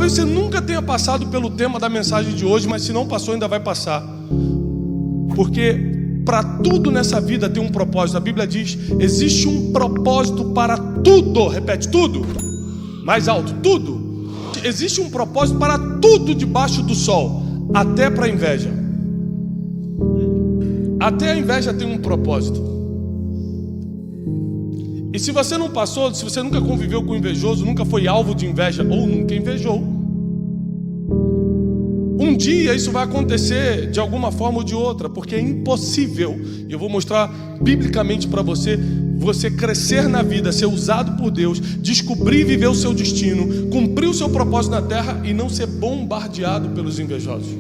Talvez você nunca tenha passado pelo tema da mensagem de hoje, mas se não passou, ainda vai passar. Porque para tudo nessa vida tem um propósito. A Bíblia diz: existe um propósito para tudo. Repete, tudo. Mais alto, tudo. Existe um propósito para tudo debaixo do sol, até para a inveja. Até a inveja tem um propósito. E se você não passou, se você nunca conviveu com invejoso, nunca foi alvo de inveja ou nunca invejou, um dia isso vai acontecer de alguma forma ou de outra, porque é impossível. Eu vou mostrar biblicamente para você crescer na vida, ser usado por Deus, descobrir e viver o seu destino, cumprir o seu propósito na terra e não ser bombardeado pelos invejosos.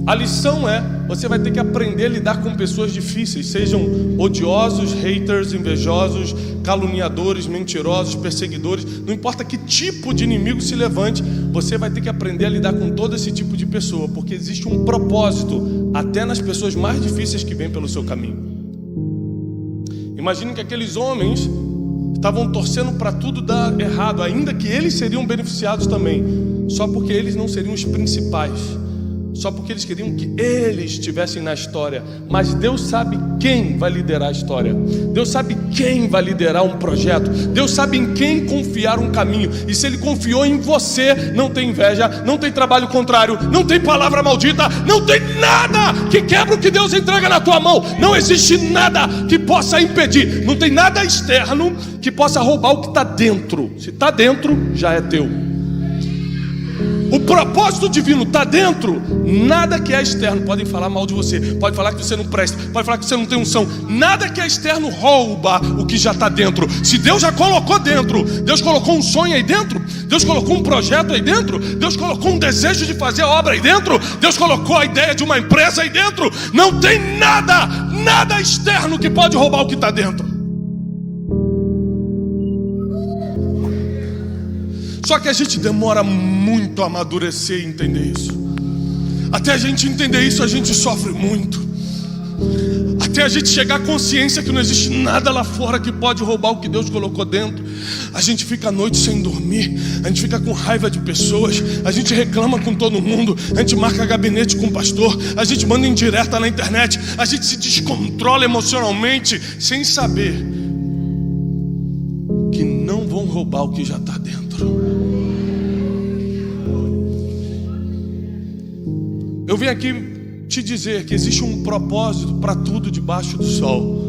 A lição é: você vai ter que aprender a lidar com pessoas difíceis, sejam odiosos, haters, invejosos, caluniadores, mentirosos, perseguidores. Não importa que tipo de inimigo se levante, você vai ter que aprender a lidar com todo esse tipo de pessoa, porque existe um propósito até nas pessoas mais difíceis que vêm pelo seu caminho. Imagine que aqueles homens estavam torcendo para tudo dar errado, ainda que eles seriam beneficiados também, só porque eles não seriam os principais, só porque eles queriam que eles estivessem na história. Mas Deus sabe quem vai liderar a história. Deus sabe quem vai liderar um projeto. Deus sabe em quem confiar um caminho. E se Ele confiou em você, não tem inveja, não tem trabalho contrário, não tem palavra maldita, não tem nada que quebra o que Deus entrega na tua mão. Não existe nada que possa impedir. Não tem nada externo que possa roubar o que está dentro. Se está dentro, já é teu. O propósito divino está dentro. Nada que é externo. Podem falar mal de você, pode falar que você não presta, pode falar que você não tem unção. Nada que é externo rouba o que já está dentro. Se Deus já colocou dentro, Deus colocou um sonho aí dentro, Deus colocou um projeto aí dentro, Deus colocou um desejo de fazer a obra aí dentro, Deus colocou a ideia de uma empresa aí dentro. Não tem nada externo que pode roubar o que está dentro. Só que a gente demora muito a amadurecer e entender isso. Até a gente entender isso, a gente sofre muito. Até a gente chegar à consciência que não existe nada lá fora que pode roubar o que Deus colocou dentro. A gente fica à noite sem dormir, a gente fica com raiva de pessoas, a gente reclama com todo mundo, a gente marca gabinete com o pastor, a gente manda indireta na internet, a gente se descontrola emocionalmente, sem saber que não vão roubar o que já está dentro. Eu vim aqui te dizer que existe um propósito para tudo debaixo do sol,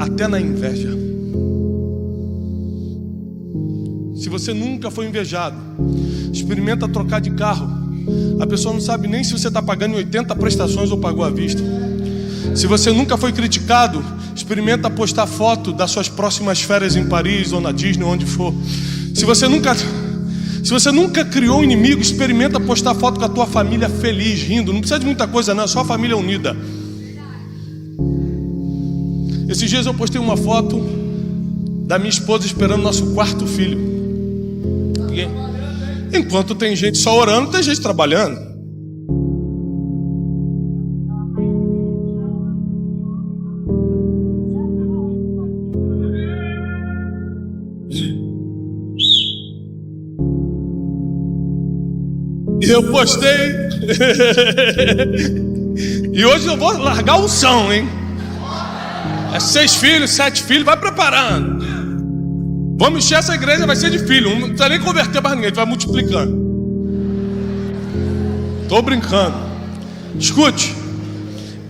até na inveja. Se você nunca foi invejado, experimenta trocar de carro. A pessoa não sabe nem se você está pagando em 80 prestações ou pagou à vista. Se você nunca foi criticado, experimenta postar foto das suas próximas férias em Paris ou na Disney, onde for. Se você nunca criou um inimigo, experimenta postar foto com a tua família feliz, rindo. Não precisa de muita coisa não, é só a família unida. Esses dias eu postei uma foto da minha esposa esperando nosso quarto filho. Enquanto tem gente só orando, tem gente trabalhando. E eu postei. E hoje eu vou largar o som, hein? É 6 filhos, 7 filhos, vai preparando. Vamos encher essa igreja, vai ser de filho. Não precisa nem converter mais ninguém, a gente vai multiplicando. Tô brincando. Escute,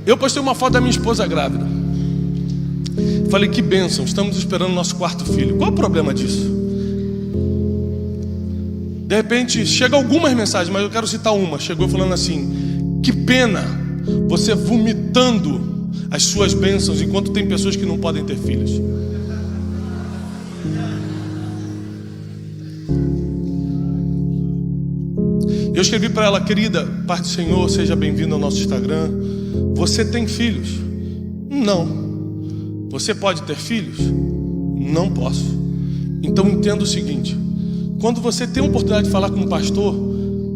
eu postei uma foto da minha esposa grávida. Falei, que bênção, estamos esperando o nosso quarto filho. Qual o problema disso? De repente, chega algumas mensagens, mas eu quero citar uma. Chegou falando assim: que pena você vomitando as suas bênçãos enquanto tem pessoas que não podem ter filhos. Eu escrevi para ela: querida, paz do Senhor, seja bem-vinda ao nosso Instagram. Você tem filhos? Não. Você pode ter filhos? Não posso. Então entenda o seguinte: quando você tem a oportunidade de falar com um pastor,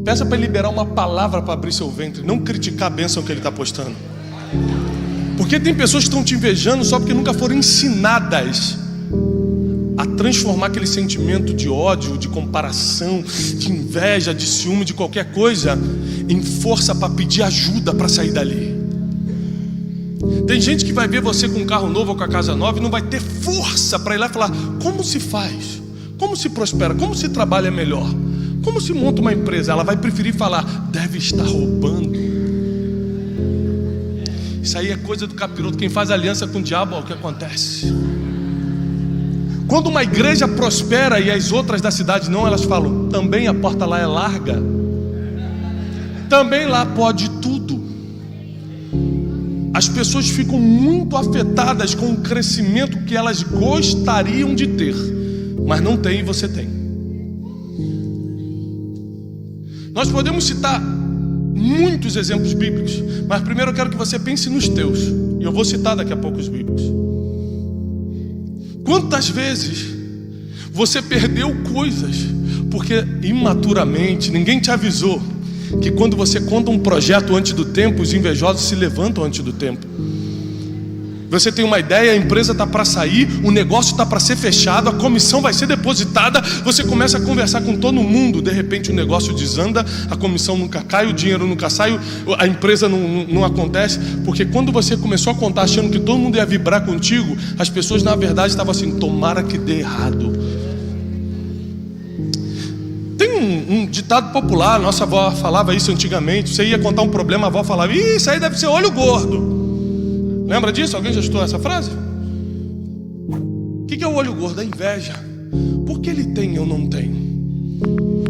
peça para ele liberar uma palavra para abrir seu ventre, não criticar a bênção que ele está postando. Porque tem pessoas que estão te invejando só porque nunca foram ensinadas a transformar aquele sentimento de ódio, de comparação, de inveja, de ciúme, de qualquer coisa, em força para pedir ajuda para sair dali. Tem gente que vai ver você com um carro novo ou com a casa nova e não vai ter força para ir lá e falar: como se faz? Como se prospera? Como se trabalha melhor? Como se monta uma empresa? Ela vai preferir falar: deve estar roubando. Isso aí é coisa do capiroto. Quem faz aliança com o diabo, olha o que acontece. Quando uma igreja prospera e as outras da cidade não, elas falam: também a porta lá é larga, também lá pode tudo. As pessoas ficam muito afetadas com o crescimento que elas gostariam de ter, mas não tem e você tem. Nós podemos citar muitos exemplos bíblicos, mas primeiro eu quero que você pense nos teus, e eu vou citar daqui a pouco os bíblicos. Quantas vezes você perdeu coisas porque imaturamente ninguém te avisou que quando você conta um projeto antes do tempo, os invejosos se levantam antes do tempo. Você tem uma ideia, a empresa está para sair, o negócio está para ser fechado, a comissão vai ser depositada, você começa a conversar com todo mundo, de repente o negócio desanda, a comissão nunca cai, o dinheiro nunca sai, a empresa não acontece, porque quando você começou a contar achando que todo mundo ia vibrar contigo, as pessoas na verdade estavam assim: tomara que dê errado. Tem um ditado popular, nossa avó falava isso antigamente, você ia contar um problema, a avó falava: isso aí deve ser olho gordo. Lembra disso? Alguém já estudou essa frase? O que é o olho gordo? A inveja. Por que ele tem e eu não tenho?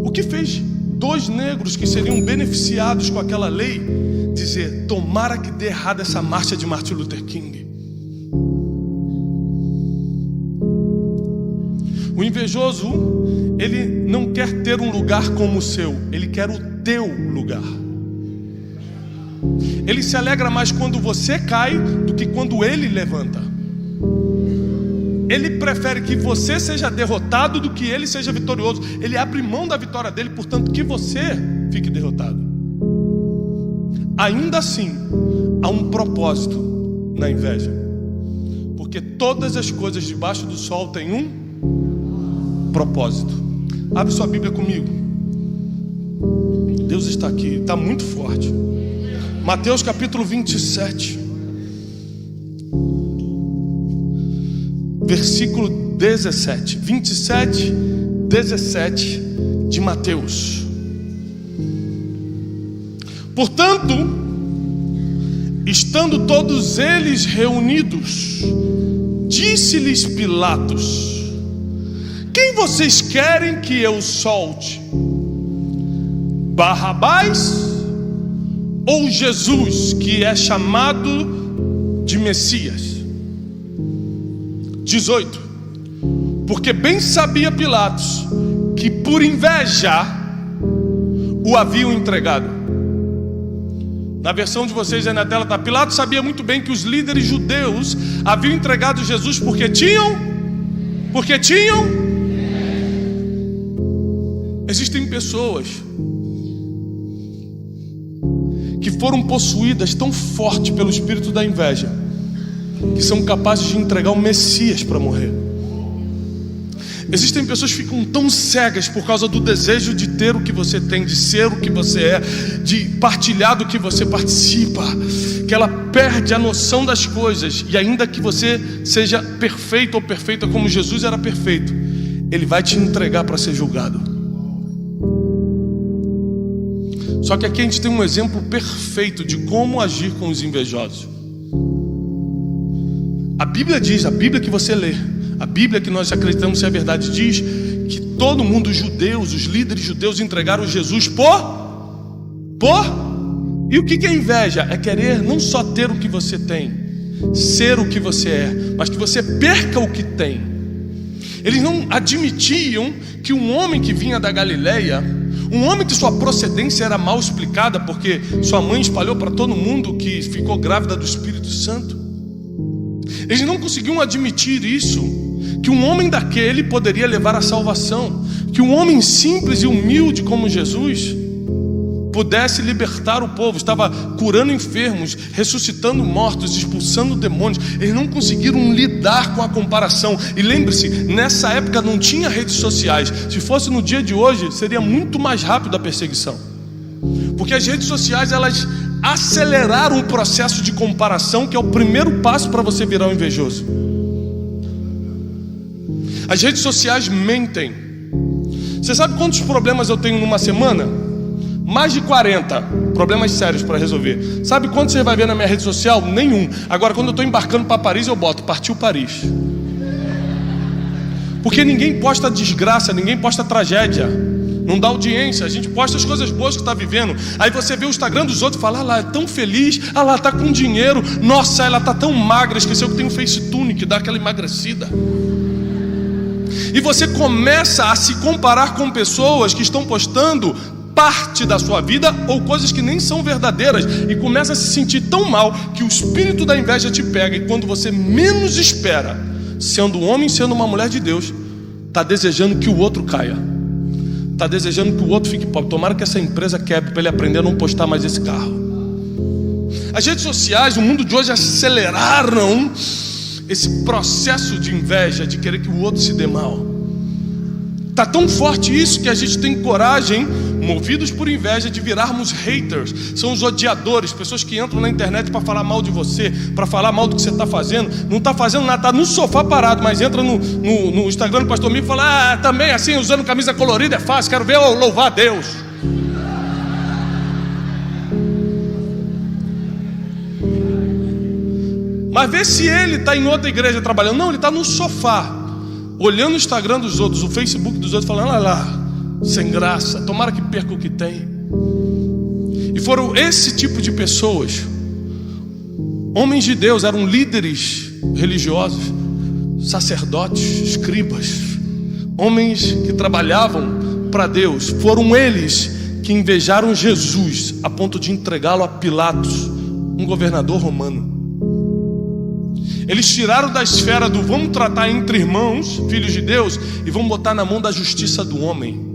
O que fez dois negros que seriam beneficiados com aquela lei dizer: tomara que dê errado essa marcha de Martin Luther King? O invejoso, ele não quer ter um lugar como o seu, ele quer o teu lugar. Ele se alegra mais quando você cai do que quando ele levanta. Ele prefere que você seja derrotado do que ele seja vitorioso. Ele abre mão da vitória dele, portanto que você fique derrotado. Ainda assim, há um propósito na inveja, porque todas as coisas debaixo do sol têm um propósito. Abre sua Bíblia comigo. Deus está aqui, está muito forte. Mateus capítulo 27, versículo 17. 27, 17 de Mateus. Portanto, estando todos eles reunidos, disse-lhes Pilatos: quem vocês querem que eu solte? Barrabás ou Jesus, que é chamado de Messias? 18. Porque bem sabia Pilatos que por inveja o haviam entregado. Na versão de vocês aí na tela está: Pilatos sabia muito bem que os líderes judeus haviam entregado Jesus porque tinham. Existem pessoas que foram possuídas tão forte pelo espírito da inveja que são capazes de entregar o Messias para morrer. Existem pessoas que ficam tão cegas por causa do desejo de ter o que você tem, de ser o que você é, de partilhar do que você participa, que ela perde a noção das coisas. E ainda que você seja perfeito ou perfeita como Jesus era perfeito, Ele vai te entregar para ser julgado. Só que aqui a gente tem um exemplo perfeito de como agir com os invejosos. A Bíblia diz, a Bíblia que você lê, a Bíblia que nós acreditamos ser a verdade, diz que todo mundo, os judeus, os líderes judeus entregaram Jesus E o que é inveja? É querer não só ter o que você tem, ser o que você é, mas que você perca o que tem. Eles não admitiam que um homem que vinha da Galileia, um homem que sua procedência era mal explicada, porque sua mãe espalhou para todo mundo que ficou grávida do Espírito Santo. Eles não conseguiam admitir isso, que um homem daquele poderia levar a salvação, que um homem simples e humilde como Jesus pudesse libertar o povo, estava curando enfermos, ressuscitando mortos, expulsando demônios. Eles não conseguiram lidar com a comparação. E lembre-se, nessa época não tinha redes sociais. Se fosse no dia de hoje, seria muito mais rápido a perseguição, porque as redes sociais, elas aceleraram o processo de comparação, que é o primeiro passo para você virar um invejoso. As redes sociais mentem. Você sabe quantos problemas eu tenho numa semana? Mais de 40 problemas sérios para resolver. Sabe quanto você vai ver na minha rede social? Nenhum. Agora, quando eu estou embarcando para Paris, eu boto: partiu Paris. Porque ninguém posta desgraça, ninguém posta tragédia. Não dá audiência. A gente posta as coisas boas que está vivendo. Aí você vê o Instagram dos outros e fala: ah lá, é tão feliz, ah lá, está com dinheiro, nossa, ela está tão magra, esqueceu que tem um Facetune que dá aquela emagrecida. E você começa a se comparar com pessoas que estão postando parte da sua vida ou coisas que nem são verdadeiras, e começa a se sentir tão mal que o espírito da inveja te pega, e quando você menos espera, sendo um homem, sendo uma mulher de Deus, está desejando que o outro caia, está desejando que o outro fique pobre. Tomara que essa empresa quebre para ele aprender a não postar mais esse carro. As redes sociais, o mundo de hoje, aceleraram esse processo de inveja, de querer que o outro se dê mal. Está tão forte isso que a gente tem coragem, movidos por inveja, de virarmos haters. São os odiadores, pessoas que entram na internet para falar mal de você, para falar mal do que você está fazendo. Não está fazendo nada, está no sofá parado, mas entra no Instagram do pastor Mico e fala: ah, também assim, usando camisa colorida é fácil, quero ver eu louvar a Deus. Mas vê se ele está em outra igreja trabalhando. Não, ele está no sofá, olhando o Instagram dos outros, o Facebook dos outros, falando: olha lá, sem graça, tomara que perca o que tem. E foram esse tipo de pessoas, homens de Deus, eram líderes religiosos, sacerdotes, escribas, homens que trabalhavam para Deus. Foram eles que invejaram Jesus a ponto de entregá-lo a Pilatos, um governador romano. Eles tiraram da esfera do vamos tratar entre irmãos, filhos de Deus, e vamos botar na mão da justiça do homem.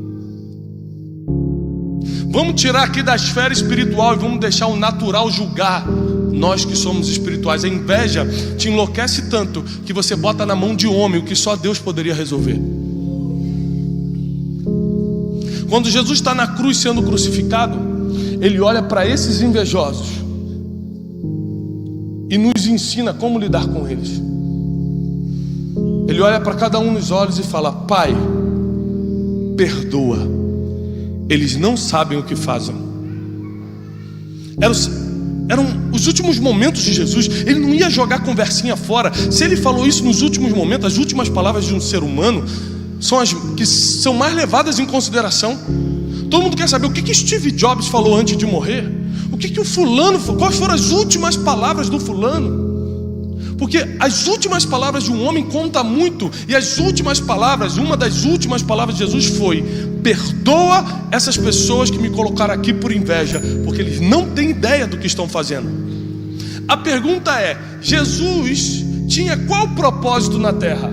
Vamos tirar aqui da esfera espiritual e vamos deixar o natural julgar nós que somos espirituais. A inveja te enlouquece tanto que você bota na mão de homem o que só Deus poderia resolver. Quando Jesus está na cruz sendo crucificado, ele olha para esses invejosos e nos ensina como lidar com eles. Ele olha para cada um nos olhos e fala: Pai, perdoa, eles não sabem o que fazem. Eram os últimos momentos de Jesus. Ele não ia jogar conversinha fora. Se ele falou isso nos últimos momentos, as últimas palavras de um ser humano são as que são mais levadas em consideração. Todo mundo quer saber o que Steve Jobs falou antes de morrer. O que o fulano, quais foram as últimas palavras do fulano? Porque as últimas palavras de um homem contam muito. E as últimas palavras, uma das últimas palavras de Jesus foi: perdoa essas pessoas que me colocaram aqui por inveja, porque eles não têm ideia do que estão fazendo. A pergunta é: Jesus tinha qual propósito na terra?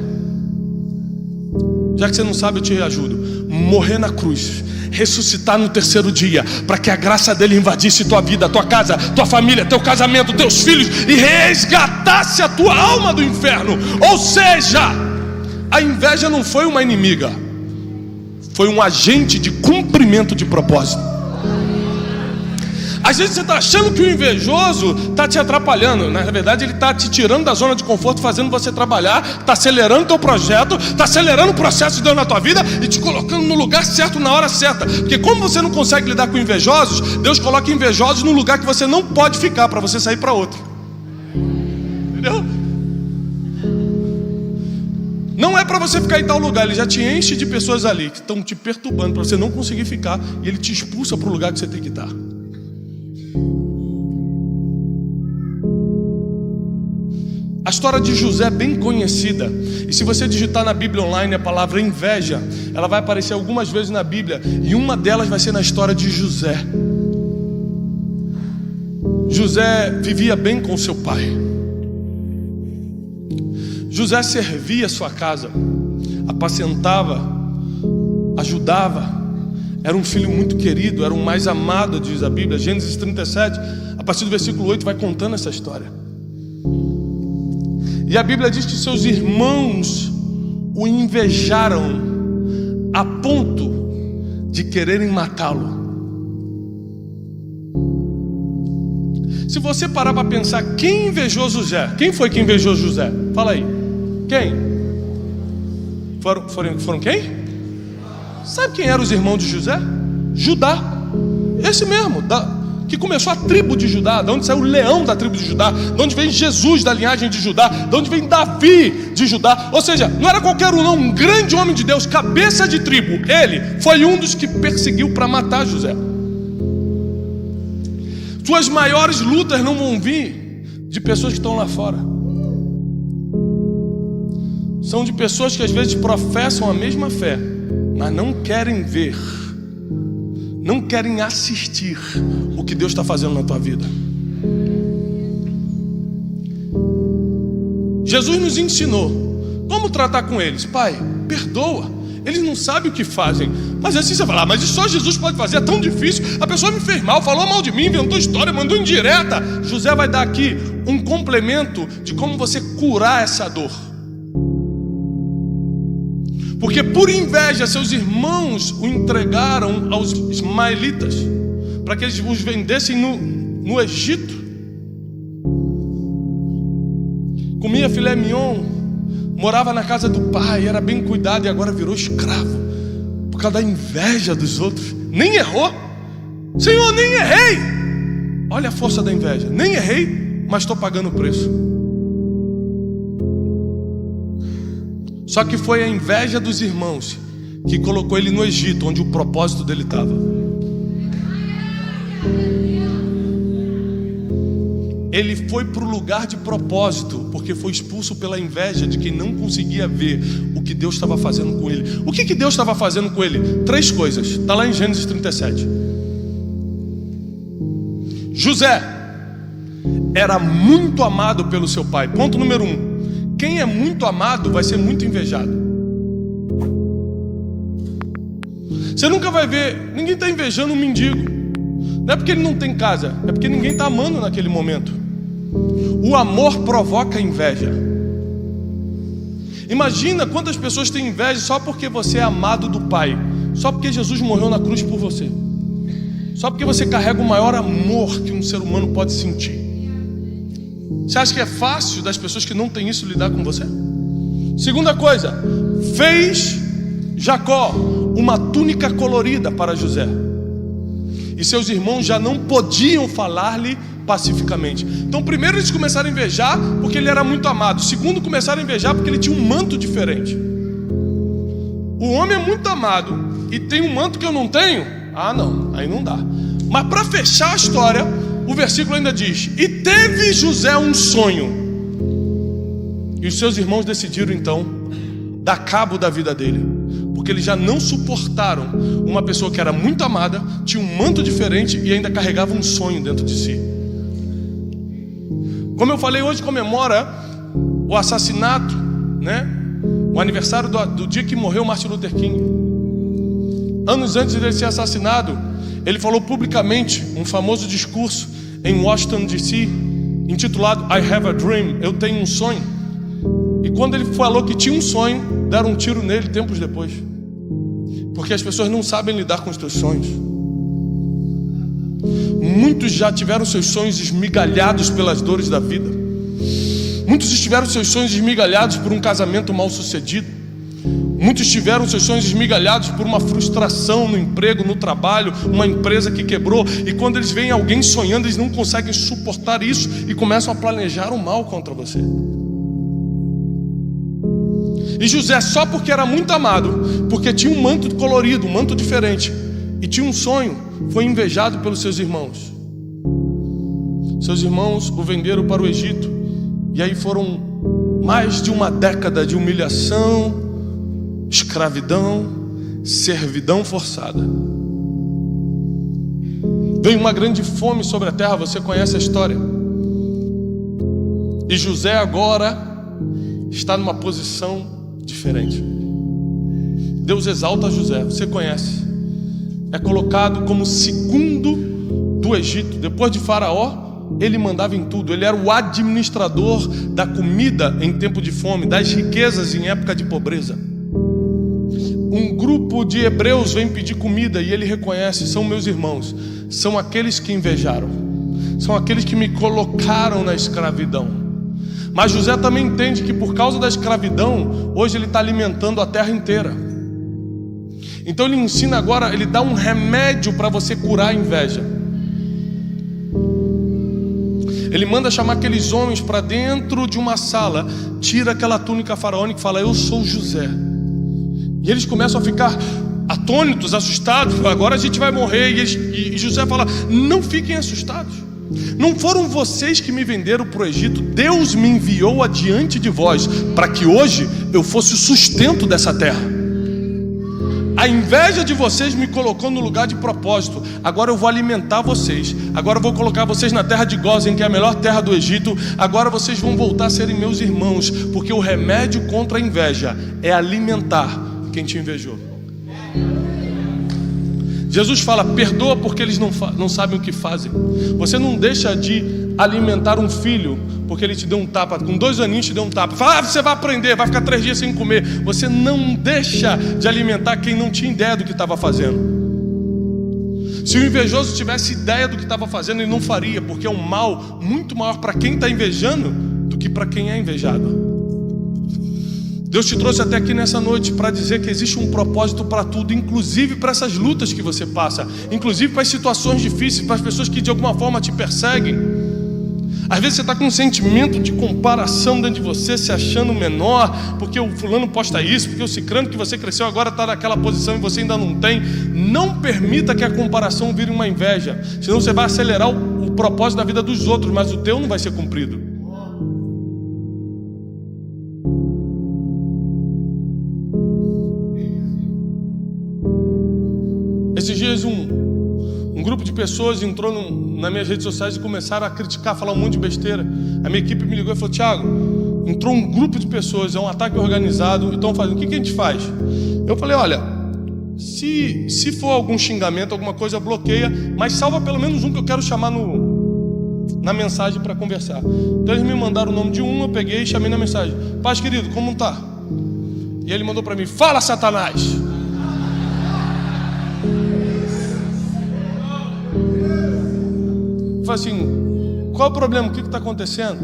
Já que você não sabe, eu te ajudo. Morrer na cruz, ressuscitar no terceiro dia, para que a graça dele invadisse tua vida, tua casa, tua família, teu casamento, teus filhos, e resgatasse a tua alma do inferno. Ou seja, a inveja não foi uma inimiga, foi um agente de cumprimento de propósito. Às vezes você está achando que o invejoso está te atrapalhando. Na verdade, ele está te tirando da zona de conforto, fazendo você trabalhar, está acelerando o teu projeto, está acelerando o processo de Deus na tua vida e te colocando no lugar certo, na hora certa. Porque como você não consegue lidar com invejosos, Deus coloca invejosos no lugar que você não pode ficar, para você sair para outro. Entendeu? Não é para você ficar em tal lugar. Ele já te enche de pessoas ali que estão te perturbando para você não conseguir ficar, e ele te expulsa para o lugar que você tem que estar. A história de José é bem conhecida. E se você digitar na Bíblia online a palavra inveja, ela vai aparecer algumas vezes na Bíblia. E uma delas vai ser na história de José. José vivia bem com seu pai. José servia a sua casa, apacentava, ajudava, Era um filho muito querido, era o mais amado, diz a Bíblia. Gênesis 37, a partir do versículo 8, vai contando essa história. E a Bíblia diz que seus irmãos o invejaram a ponto de quererem matá-lo. Se você parar para pensar, quem invejou José? Quem foi que invejou José? Fala aí. Quem? Foram quem? Sabe quem eram os irmãos de José? Judá. Esse mesmo, que começou a tribo de Judá, de onde saiu o leão da tribo de Judá, de onde vem Jesus da linhagem de Judá, de onde vem Davi de Judá. Ou seja, não era qualquer um não, um grande homem de Deus, cabeça de tribo. Ele foi um dos que perseguiu para matar José. Suas maiores lutas não vão vir de pessoas que estão lá fora. São de pessoas que às vezes professam a mesma fé, mas não querem ver, não querem assistir o que Deus está fazendo na tua vida. Jesus nos ensinou como tratar com eles. Pai, perdoa. Eles não sabem o que fazem. Mas assim você fala, mas isso só Jesus pode fazer, é tão difícil. A pessoa me fez mal, falou mal de mim, inventou história, mandou indireta. José vai dar aqui um complemento de como você curar essa dor. Porque por inveja seus irmãos o entregaram aos ismaelitas, para que eles os vendessem no Egito. Comia filé mignon, morava na casa do pai, era bem cuidado e agora virou escravo por causa da inveja dos outros. Nem errou. Senhor, nem errei. Olha a força da inveja. Nem errei, mas estou pagando o preço. Só que foi a inveja dos irmãos que colocou ele no Egito, onde o propósito dele estava. Ele foi para o lugar de propósito, porque foi expulso pela inveja de quem não conseguia ver o que Deus estava fazendo com ele. O que Deus estava fazendo com ele? 3 coisas, está lá em Gênesis 37. José era muito amado pelo seu pai. Ponto número 1. Quem é muito amado vai ser muito invejado. Você nunca vai ver, ninguém está invejando um mendigo. Não é porque ele não tem casa, é porque ninguém está amando naquele momento. O amor provoca inveja. Imagina quantas pessoas têm inveja só porque você é amado do Pai, só porque Jesus morreu na cruz por você, só porque você carrega o maior amor que um ser humano pode sentir. Você acha que é fácil das pessoas que não têm isso lidar com você? Segunda coisa, fez Jacó uma túnica colorida para José, e seus irmãos já não podiam falar-lhe pacificamente. Então primeiro eles começaram a invejar porque ele era muito amado. Segundo, começaram a invejar porque ele tinha um manto diferente. O homem é muito amado e tem um manto que eu não tenho? Ah não, aí não dá. Mas para fechar a história, o versículo ainda diz: e teve José um sonho. E os seus irmãos decidiram então dar cabo da vida dele, porque eles já não suportaram uma pessoa que era muito amada, tinha um manto diferente e ainda carregava um sonho dentro de si. Como eu falei, hoje comemora o assassinato, né? O aniversário do dia que morreu Martin Luther King. Anos antes de ele ser assassinado, ele falou publicamente um famoso discurso em Washington DC, intitulado I Have a Dream, eu tenho um sonho. E quando ele falou que tinha um sonho, deram um tiro nele tempos depois, porque as pessoas não sabem lidar com os teus sonhos. Muitos já tiveram seus sonhos esmigalhados pelas dores da vida. Muitos tiveram seus sonhos esmigalhados por um casamento mal sucedido. Muitos tiveram seus sonhos esmigalhados por uma frustração no emprego, no trabalho, uma empresa que quebrou. E quando eles veem alguém sonhando, eles não conseguem suportar isso e começam a planejar o mal contra você. E José, só porque era muito amado, porque tinha um manto colorido, um manto diferente, e tinha um sonho, foi invejado pelos seus irmãos. Seus irmãos o venderam para o Egito, e aí foram mais de uma década de humilhação, escravidão, servidão forçada. Veio uma grande fome sobre a terra, você conhece a história. E José agora está numa posição diferente. Deus exalta José, você conhece. é colocado como segundo do Egito. Depois de Faraó, ele mandava em tudo. Ele era o administrador da comida em tempo de fome, das riquezas em época de pobreza. Um grupo de hebreus vem pedir comida e ele reconhece: são meus irmãos, são aqueles que invejaram, são aqueles que me colocaram na escravidão. Mas José também entende que por causa da escravidão, hoje ele está alimentando a terra inteira. Então ele ensina agora, ele dá um remédio para você curar a inveja. Ele manda chamar aqueles homens para dentro de uma sala, tira aquela túnica faraônica e fala: eu sou José. E eles começam a ficar atônitos, assustados. Agora a gente vai morrer. E José fala: não fiquem assustados. Não foram vocês que me venderam para o Egito. Deus me enviou adiante de vós para que hoje eu fosse o sustento dessa terra. A inveja de vocês me colocou no lugar de propósito. Agora eu vou alimentar vocês. Agora eu vou colocar vocês na terra de Gósen, que é a melhor terra do Egito. Agora vocês vão voltar a serem meus irmãos, porque o remédio contra a inveja é alimentar quem te invejou. Jesus fala: perdoa porque eles não sabem o que fazem. Você não deixa de alimentar um filho porque ele te deu um tapa, com 2 aninhos te deu um tapa. Fala: você vai aprender, vai ficar 3 dias sem comer. Você não deixa de alimentar quem não tinha ideia do que estava fazendo. Se o invejoso tivesse ideia do que estava fazendo, ele não faria, porque é um mal muito maior para quem está invejando do que para quem é invejado. Deus te trouxe até aqui nessa noite para dizer que existe um propósito para tudo, inclusive para essas lutas que você passa, inclusive para as situações difíceis, para as pessoas que de alguma forma te perseguem. Às vezes você está com um sentimento de comparação dentro de você, se achando menor, porque o fulano posta isso, porque o cicrano que você cresceu agora está naquela posição e você ainda não tem. Não permita que a comparação vire uma inveja, senão você vai acelerar o propósito da vida dos outros, mas o teu não vai ser cumprido. Esses dias um grupo de pessoas entrou nas minhas redes sociais e começaram a criticar, falar um monte de besteira. A minha equipe me ligou e falou: Thiago, entrou um grupo de pessoas, é um ataque organizado, e estão fazendo, o que a gente faz? Eu falei: olha, se for algum xingamento, alguma coisa, bloqueia, mas salva pelo menos um que eu quero chamar na mensagem para conversar. Então eles me mandaram o nome de um, eu peguei e chamei na mensagem: Paz querido, como tá? E ele mandou para mim: fala, Satanás. Eu falei assim: qual é o problema? O que está acontecendo?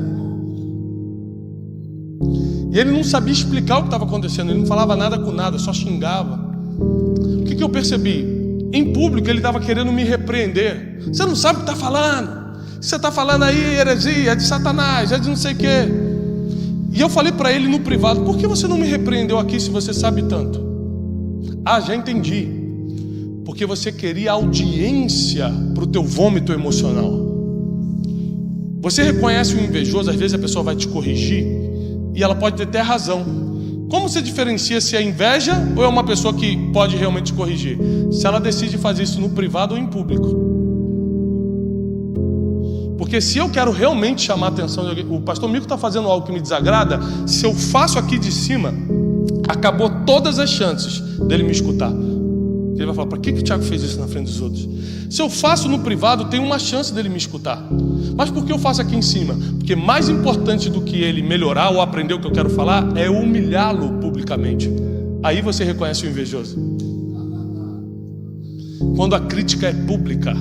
E ele não sabia explicar o que estava acontecendo. Ele não falava nada com nada, só xingava. O que eu percebi? Em público ele estava querendo me repreender. Você não sabe o que está falando. Você está falando aí heresia, é de Satanás, é de não sei o quê. E eu falei para ele no privado: por que você não me repreendeu aqui se você sabe tanto? Ah, já entendi. Porque você queria audiência para o teu vômito emocional. Você reconhece o invejoso, às vezes a pessoa vai te corrigir e ela pode ter até razão. Como você diferencia se é inveja ou é uma pessoa que pode realmente te corrigir? Se ela decide fazer isso no privado ou em público. Porque se eu quero realmente chamar a atenção de alguém, o pastor Mico está fazendo algo que me desagrada, se eu faço aqui de cima, acabou todas as chances dele me escutar. Ele vai falar: para que o Thiago fez isso na frente dos outros? Se eu faço no privado, tem uma chance dele me escutar. Mas por que eu faço aqui em cima? Porque mais importante do que ele melhorar ou aprender o que eu quero falar é humilhá-lo publicamente. Aí você reconhece o invejoso. Quando a crítica é pública,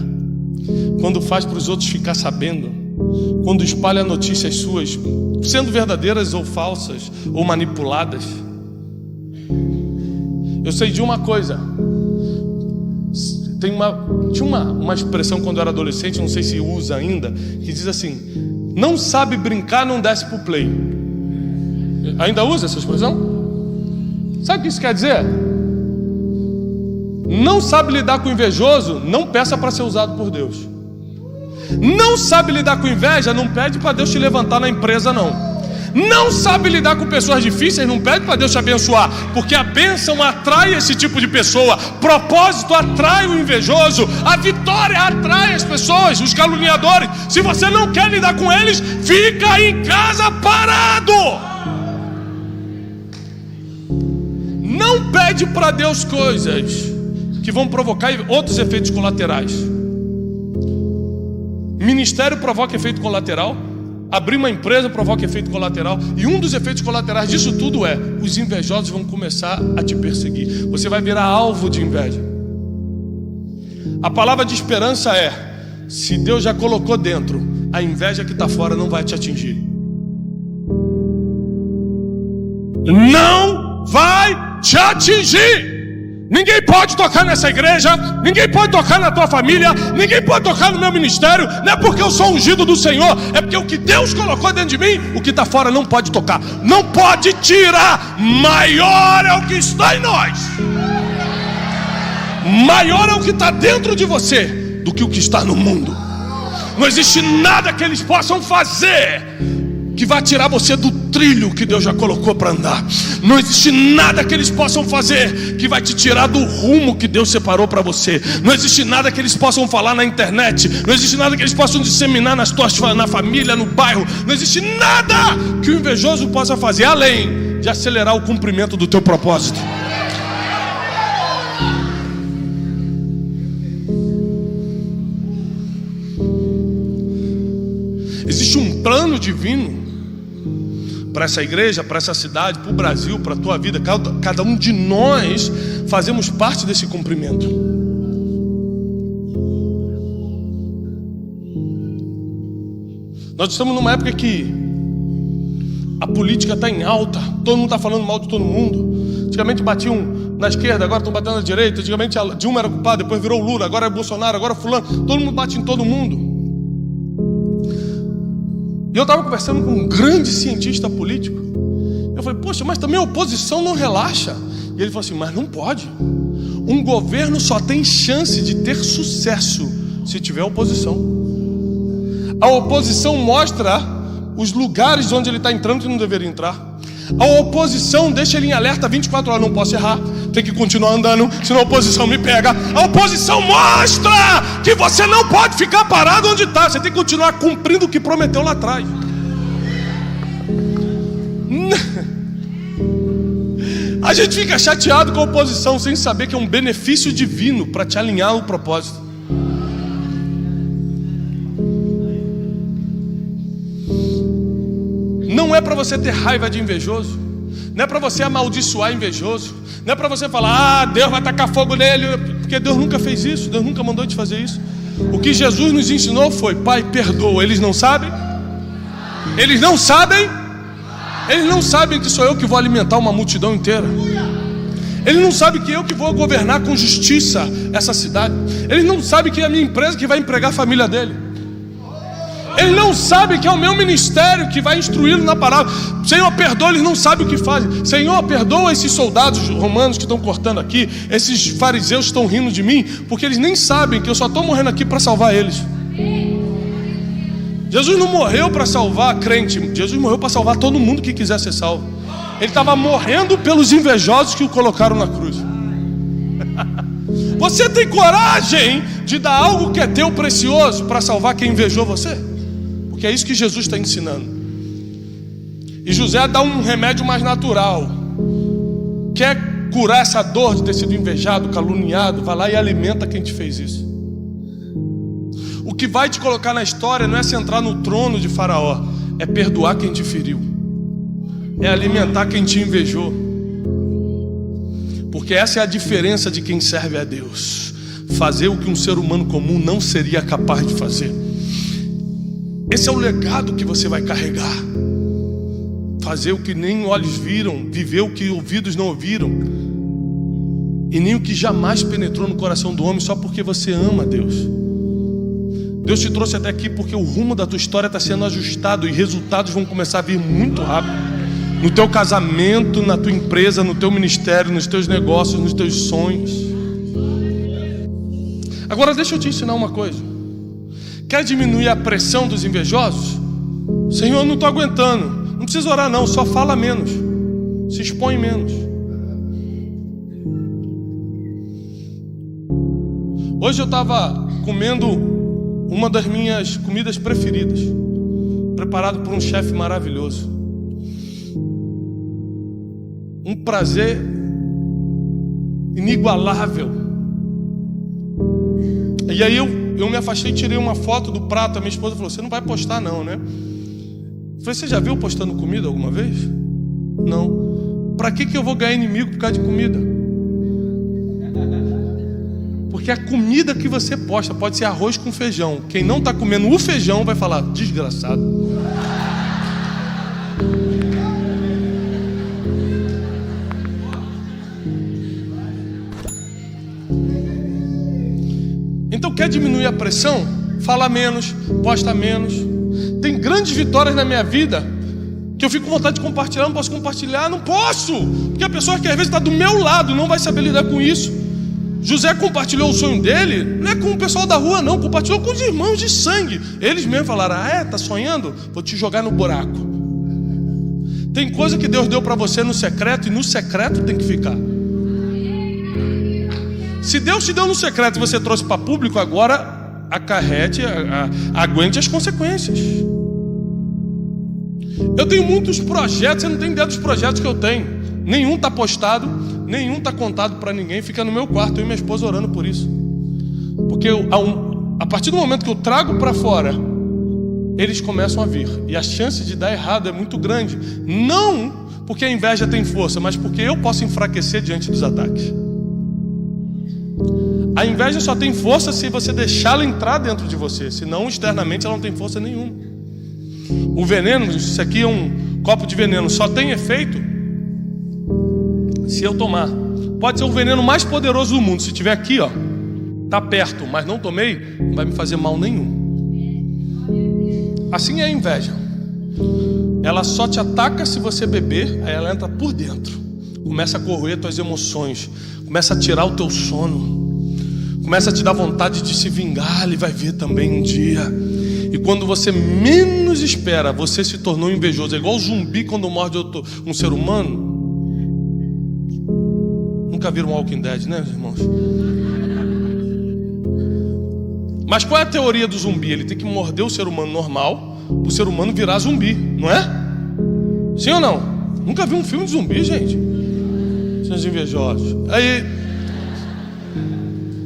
quando faz para os outros ficar sabendo, quando espalha notícias suas, sendo verdadeiras ou falsas ou manipuladas. Eu sei de uma coisa. Tinha uma expressão quando eu era adolescente, não sei se usa ainda, que diz assim: não sabe brincar, não desce pro play. Ainda usa essa expressão? Sabe o que isso quer dizer? Não sabe lidar com o invejoso, não peça para ser usado por Deus. Não sabe lidar com inveja, não pede para Deus te levantar na empresa, não. Não sabe lidar com pessoas difíceis, não pede para Deus te abençoar, porque a bênção atrai esse tipo de pessoa, propósito atrai o invejoso, a vitória atrai as pessoas, os caluniadores. Se você não quer lidar com eles, fica em casa parado. Não pede para Deus coisas que vão provocar outros efeitos colaterais. Ministério provoca efeito colateral, abrir uma empresa provoca efeito colateral, e um dos efeitos colaterais disso tudo é: os invejosos vão começar a te perseguir. Você vai virar alvo de inveja. A palavra de esperança é: se Deus já colocou dentro, a inveja que está fora não vai te atingir. Não vai te atingir. Ninguém pode tocar nessa igreja, ninguém pode tocar na tua família, ninguém pode tocar no meu ministério. Não é porque eu sou ungido do Senhor, é porque o que Deus colocou dentro de mim, o que está fora não pode tocar, não pode tirar. Maior é o que está em nós, maior é o que está dentro de você do que o que está no mundo. Não existe nada que eles possam fazer que vai tirar você do trilho que Deus já colocou para andar. Não existe nada que eles possam fazer que vai te tirar do rumo que Deus separou para você. Não existe nada que eles possam falar na internet. Não existe nada que eles possam disseminar na família, no bairro. Não existe nada que o invejoso possa fazer além de acelerar o cumprimento do teu propósito. Existe um plano divino para essa igreja, para essa cidade, para o Brasil, para a tua vida. Cada um de nós fazemos parte desse cumprimento. Nós estamos numa época que a política está em alta, todo mundo está falando mal de todo mundo. Antigamente batiam na esquerda, agora estão batendo na direita. Antigamente a Dilma era culpada, depois virou Lula, agora é Bolsonaro, agora é fulano. Todo mundo bate em todo mundo. E eu estava conversando com um grande cientista político. Eu falei: poxa, mas também a oposição não relaxa. E ele falou assim: mas não pode. Um governo só tem chance de ter sucesso se tiver oposição. A oposição mostra os lugares onde ele está entrando e não deveria entrar. A oposição deixa ele em alerta 24 horas. Não posso errar, tem que continuar andando, senão a oposição me pega. A oposição mostra que você não pode ficar parado onde está. Você tem que continuar cumprindo o que prometeu lá atrás. A gente fica chateado com a oposição sem saber que é um benefício divino para te alinhar ao propósito. Não é para você ter raiva de invejoso, não é para você amaldiçoar invejoso, não é para você falar: ah, Deus vai tacar fogo nele, porque Deus nunca fez isso, Deus nunca mandou te fazer isso. O que Jesus nos ensinou foi: Pai, perdoa. Eles não sabem? Eles não sabem? Eles não sabem que sou eu que vou alimentar uma multidão inteira. Eles não sabem que eu que vou governar com justiça essa cidade. Eles não sabem que é a minha empresa que vai empregar a família dele. Eles não sabem que é o meu ministério que vai instruí-lo na palavra. Senhor, perdoa, eles não sabem o que fazem. Senhor, perdoa esses soldados romanos que estão cortando aqui, esses fariseus que estão rindo de mim, porque eles nem sabem que eu só estou morrendo aqui para salvar eles. Jesus não morreu para salvar crente, Jesus morreu para salvar todo mundo que quiser ser salvo. Ele estava morrendo pelos invejosos que o colocaram na cruz. Você tem coragem de dar algo que é teu precioso para salvar quem invejou você? Porque é isso que Jesus está ensinando. E José dá um remédio mais natural. Quer curar essa dor de ter sido invejado, caluniado? Vai lá e alimenta quem te fez isso. O que vai te colocar na história não é sentar no trono de Faraó, é perdoar quem te feriu, é alimentar quem te invejou. Porque essa é a diferença de quem serve a Deus: fazer o que um ser humano comum não seria capaz de fazer. Esse é o legado que você vai carregar. Fazer o que nem olhos viram, viver o que ouvidos não ouviram, e nem o que jamais penetrou no coração do homem, só porque você ama Deus. Deus te trouxe até aqui porque o rumo da tua história está sendo ajustado e resultados vão começar a vir muito rápido. No teu casamento, na tua empresa, no teu ministério, nos teus negócios, nos teus sonhos. Agora deixa eu te ensinar uma coisa. Quer diminuir a pressão dos invejosos? Senhor, eu não estou aguentando. Não precisa orar não, só fala menos, se expõe menos. Hoje eu estava comendo uma das minhas comidas preferidas, preparado por um chefe maravilhoso. Um prazer inigualável E aí eu me afastei e tirei uma foto do prato. A minha esposa falou: você não vai postar não, né? Eu falei: você já viu postando comida alguma vez? Não. Pra que eu vou ganhar inimigo por causa de comida? Porque a comida que você posta pode ser arroz com feijão. Quem não está comendo o feijão vai falar: desgraçado. Então, quer diminuir a pressão? Fala menos, posta menos. Tem grandes vitórias na minha vida que eu fico com vontade de compartilhar, não posso compartilhar, não posso, porque a pessoa que às vezes está do meu lado não vai saber lidar com isso. José compartilhou o sonho dele, não é com o pessoal da rua não, compartilhou com os irmãos de sangue. Eles mesmos falaram: tá sonhando? Vou te jogar no buraco. Tem coisa que Deus deu para você no secreto, e no secreto tem que ficar. Se Deus te deu no secreto e você trouxe para público, agora acarrete, aguente as consequências. Eu tenho muitos projetos, você não tem ideia dos projetos que eu tenho. Nenhum está postado, nenhum está contado para ninguém. Fica no meu quarto, eu e minha esposa orando por isso. Porque a partir do momento que eu trago para fora, eles começam a vir. E a chance de dar errado é muito grande. Não porque a inveja tem força, mas porque eu posso enfraquecer diante dos ataques. A inveja só tem força se você deixá-la entrar dentro de você. Senão, externamente, ela não tem força nenhuma. O veneno, isso aqui é um copo de veneno, só tem efeito se eu tomar. Pode ser o veneno mais poderoso do mundo. Se estiver aqui, tá perto, mas não tomei, não vai me fazer mal nenhum. Assim é a inveja. Ela só te ataca se você beber. Aí ela entra por dentro, começa a corroer tuas emoções, começa a tirar o teu sono, começa a te dar vontade de se vingar. Ele vai ver também um dia. E quando você menos espera, você se tornou invejoso. É igual o zumbi quando morde um ser humano. Nunca viram Walking Dead, né, irmãos? Mas qual é a teoria do zumbi? Ele tem que morder o ser humano normal, o ser humano virar zumbi, não é? Sim ou não? Nunca vi um filme de zumbi, gente? Seus invejosos. Aí,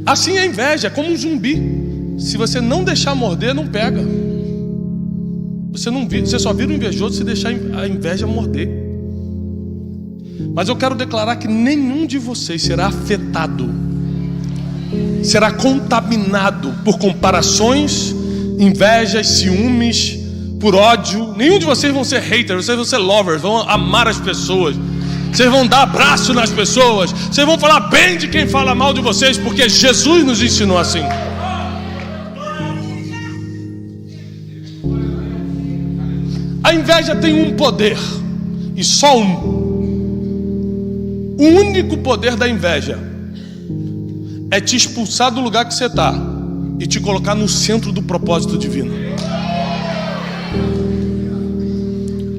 assim é a inveja, é como um zumbi. Se você não deixar morder, não pega. Você só vira um invejoso se deixar a inveja morder. Mas eu quero declarar que nenhum de vocês será afetado, será contaminado por comparações, invejas, ciúmes, por ódio. Nenhum de vocês vão ser haters, vocês vão ser lovers, vão amar as pessoas. Vocês vão dar abraço nas pessoas, vocês vão falar bem de quem fala mal de vocês, porque Jesus nos ensinou assim. A inveja tem um poder, e só um. O único poder da inveja é te expulsar do lugar que você está e te colocar no centro do propósito divino.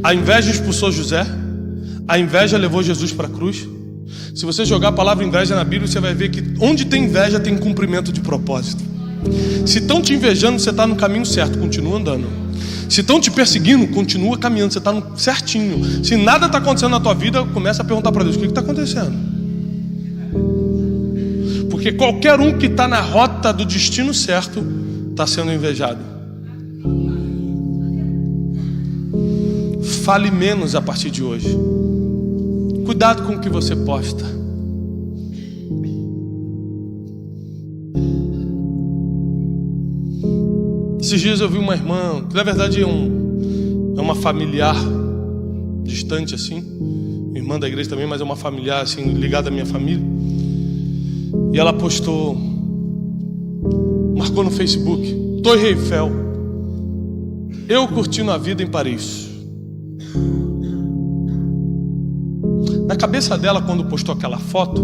A inveja expulsou José, a inveja levou Jesus para a cruz. Se você jogar a palavra inveja na Bíblia, você vai ver que onde tem inveja tem cumprimento de propósito. Se estão te invejando, você está no caminho certo, continua andando. Se estão te perseguindo, continua caminhando, você está certinho. Se nada está acontecendo na tua vida, começa a perguntar para Deus: o que está acontecendo? Porque qualquer um que está na rota do destino certo está sendo invejado. Fale menos a partir de hoje. Cuidado com o que você posta. Esses dias eu vi uma irmã, que na verdade é uma familiar distante assim, irmã da igreja também, mas é uma familiar assim, ligada à minha família. E ela postou, marcou no Facebook: Torre Eiffel, eu curtindo a vida em Paris. Na cabeça dela, quando postou aquela foto,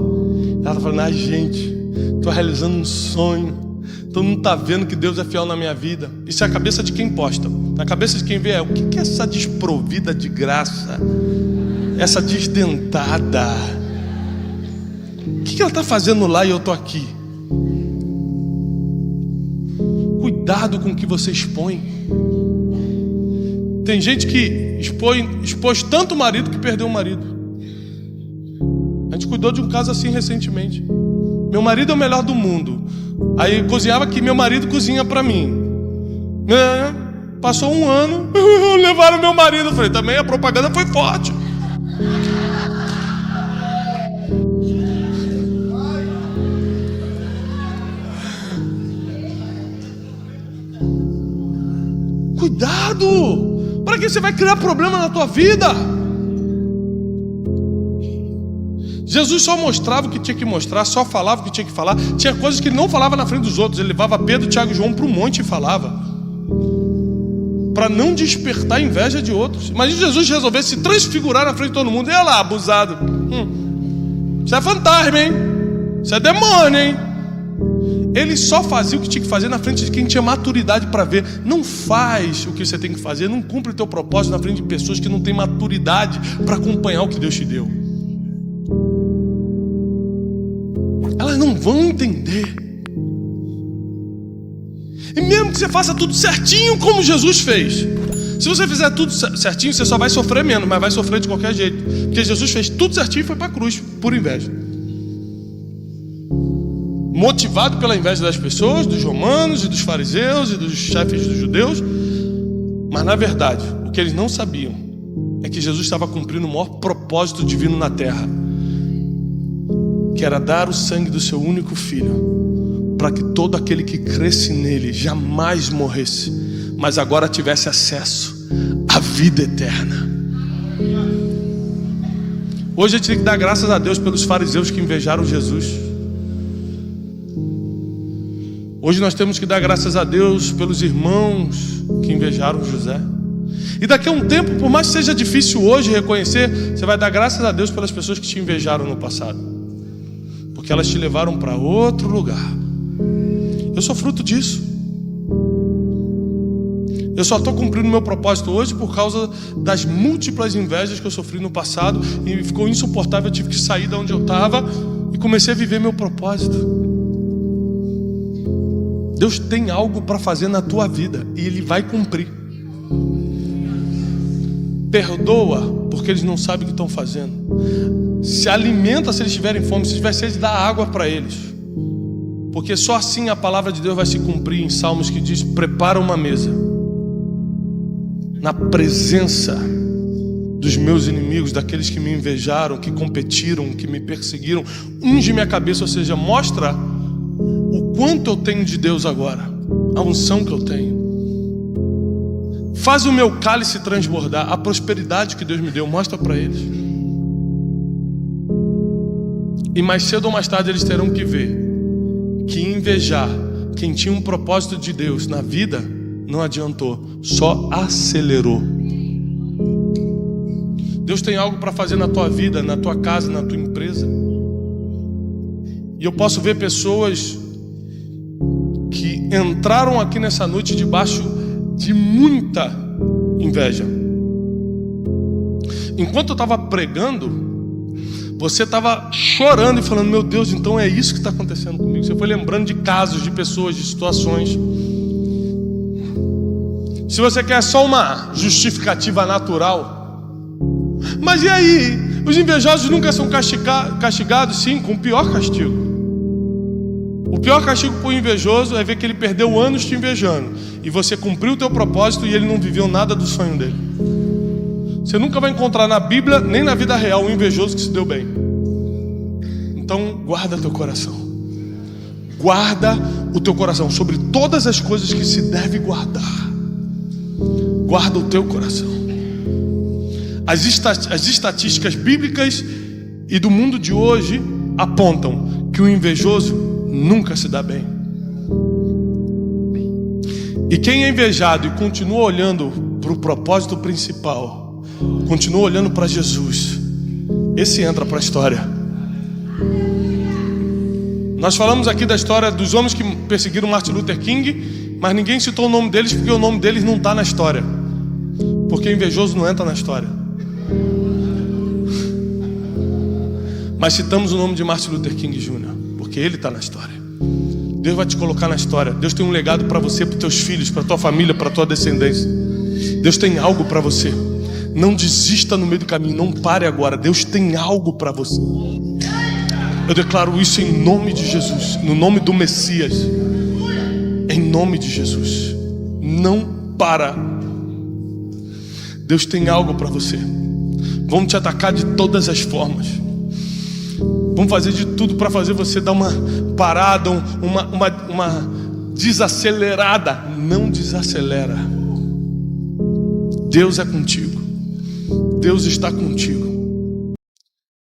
ela tá falando: gente, tô realizando um sonho. Todo mundo está vendo que Deus é fiel na minha vida. Isso é a cabeça de quem posta. Na cabeça de quem vê é: o que é essa desprovida de graça? Essa desdentada? O que ela está fazendo lá e eu estou aqui? Cuidado com o que você expõe. Tem gente que expôs tanto o marido que perdeu o marido. A gente cuidou de um caso assim recentemente. Meu marido é o melhor do mundo, Aí cozinhava que meu marido cozinha para mim. Passou um ano, levaram meu marido. Eu falei, também a propaganda foi forte. Cuidado! Para que você vai criar problema na tua vida? Jesus só mostrava o que tinha que mostrar, só falava o que tinha que falar. Tinha coisas que ele não falava na frente dos outros. Ele levava Pedro, Tiago e João para o monte e falava, para não despertar a inveja de outros. Imagina Jesus resolver se transfigurar na frente de todo mundo. E olha lá, abusado. Isso é fantasma, hein? Isso é demônio, hein? Ele só fazia o que tinha que fazer na frente de quem tinha maturidade para ver. Não faz o que você tem que fazer, não cumpre o teu propósito na frente de pessoas que não têm maturidade para acompanhar o que Deus te deu. Elas não vão entender. E mesmo que você faça tudo certinho como Jesus fez, se você fizer tudo certinho, você só vai sofrer menos, mas vai sofrer de qualquer jeito. Porque Jesus fez tudo certinho e foi para a cruz, por inveja. Motivado pela inveja das pessoas, dos romanos e dos fariseus e dos chefes dos judeus. Mas na verdade, o que eles não sabiam é que Jesus estava cumprindo o maior propósito divino na terra, que era dar o sangue do seu único filho, para que todo aquele que cresce nele jamais morresse, mas agora tivesse acesso à vida eterna. Hoje a gente tem que dar graças a Deus pelos fariseus que invejaram Jesus. Hoje nós temos que dar graças a Deus pelos irmãos que invejaram José. E daqui a um tempo, por mais que seja difícil hoje reconhecer, você vai dar graças a Deus pelas pessoas que te invejaram no passado, porque elas te levaram para outro lugar. Eu sou fruto disso. Eu só estou cumprindo o meu propósito hoje por causa das múltiplas invejas que eu sofri no passado. E ficou insuportável, eu tive que sair de onde eu estava e comecei a viver meu propósito. Deus tem algo para fazer na tua vida e Ele vai cumprir. Perdoa, porque eles não sabem o que estão fazendo. Se alimenta se eles tiverem fome. Se tiver sede, dá água para eles. Porque só assim a palavra de Deus vai se cumprir em Salmos, que diz: prepara uma mesa na presença dos meus inimigos, daqueles que me invejaram, que competiram, que me perseguiram. Unge minha cabeça, ou seja, mostra o quanto eu tenho de Deus agora, a unção que eu tenho. Faz o meu cálice transbordar, a prosperidade que Deus me deu, mostra para eles. E mais cedo ou mais tarde eles terão que ver que invejar quem tinha um propósito de Deus na vida não adiantou, só acelerou. Deus tem algo para fazer na tua vida, na tua casa, na tua empresa. E eu posso ver pessoas que entraram aqui nessa noite debaixo de muita inveja. Enquanto eu estava pregando, você estava chorando e falando: meu Deus, então é isso que está acontecendo comigo. Você foi lembrando de casos, de pessoas, de situações. Se você quer só uma justificativa natural, mas e aí? Os invejosos nunca são castigados? Sim, com o pior castigo. O pior castigo para o invejoso é ver que ele perdeu anos te invejando e você cumpriu o teu propósito e ele não viveu nada do sonho dele. Você nunca vai encontrar na Bíblia, nem na vida real, um invejoso que se deu bem. Então guarda teu coração. Guarda o teu coração sobre todas as coisas que se deve guardar. Guarda o teu coração. As estatísticas bíblicas e do mundo de hoje apontam que o invejoso nunca se dá bem. E quem é invejado e continua olhando para o propósito principal, continua olhando para Jesus, esse entra para a história. Nós falamos aqui da história dos homens que perseguiram Martin Luther King, mas ninguém citou o nome deles porque o nome deles não está na história. Porque invejoso não entra na história. Mas citamos o nome de Martin Luther King Jr., porque ele está na história. Deus vai te colocar na história. Deus tem um legado para você, para os teus filhos, para a tua família, para a tua descendência. Deus tem algo para você. Não desista no meio do caminho, não pare agora. Deus tem algo para você. Eu declaro isso em nome de Jesus, no nome do Messias, em nome de Jesus. Não para. Deus tem algo para você. Vamos te atacar de todas as formas. Vamos fazer de tudo para fazer você dar uma parada, uma desacelerada. Não desacelera. Deus é contigo. Deus está contigo.